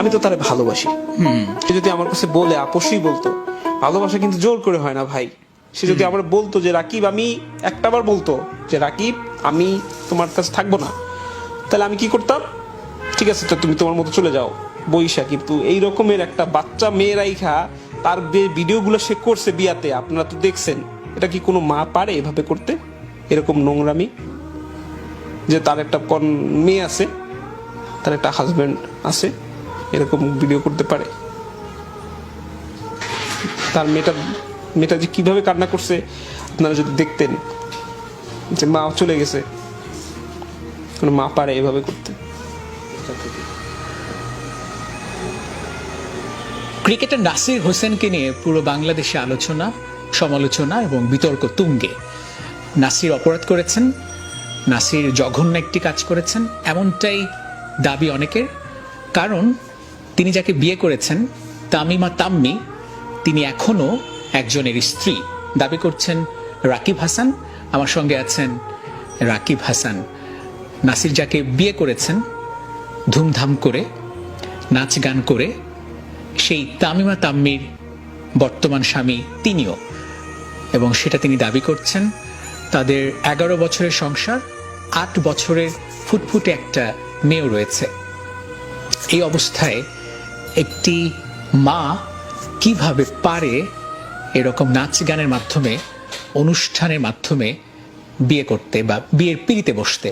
আমি তো তারে ভালোবাসি। সে যদি আমার কাছে বলে, আপসই বলতো, ভালোবাসা কিন্তু জোর করে হয় না ভাই। সে যদি আমার বলতো যে রাকিব, আমি একটাবার বলতো যে রাকিব আমি তোমার কাছে থাকবো না, তাহলে আমি কি করতাম, ঠিক আছে তো তুমি তোমার মতো চলে যাও বৈশা। কিন্তু এই রকমের একটা বাচ্চা মেয়ে রাইখা তার ভিডিওগুলো সে করছে বিয়াতে, আপনারা তো দেখছেন, এটা কি কোনো মা পারে এভাবে করতে? এরকম নোংরামি, যে তার একটা মেয়ে আছে, তার একটা হাজবেন্ড আছে, এরকম ভিডিও করতে পারে? তার মেয়েটা যে কিভাবে কান্না করছে আপনারা যদি দেখতেন, যে মা চলে গেছে, কোনো মা পারে এভাবে করতে? ক্রিকেটার নাসির হোসেনকে নিয়ে পুরো বাংলাদেশে আলোচনা, সমালোচনা এবং বিতর্ক তুঙ্গে। নাসির অপরাধ করেছেন, নাসির জঘন্য একটি কাজ করেছেন, এমনটাই দাবি অনেকের। কারণ তিনি যাকে বিয়ে করেছেন, তামিমা তাম্মি, তিনি এখনো একজনের স্ত্রী। দাবি করছেন রাকিব হাসান। আমার সঙ্গে আছেন রাকিব হাসান। নাসির যাকে বিয়ে করেছেন ধুমধাম করে, নাচ গান করে, সেই তামিমা তাম্মির বর্তমান স্বামী তিনিও, এবং সেটা তিনি দাবি করছেন। তাদের 11 বছরের সংসার, 8 বছরের ফুটফুটে একটা মেয়েও রয়েছে। এই অবস্থায় একটি মা কিভাবে পারে এরকম নাচ গানের মাধ্যমে, অনুষ্ঠানের মাধ্যমে বিয়ে করতে বা বিয়ের পিড়িতে বসতে?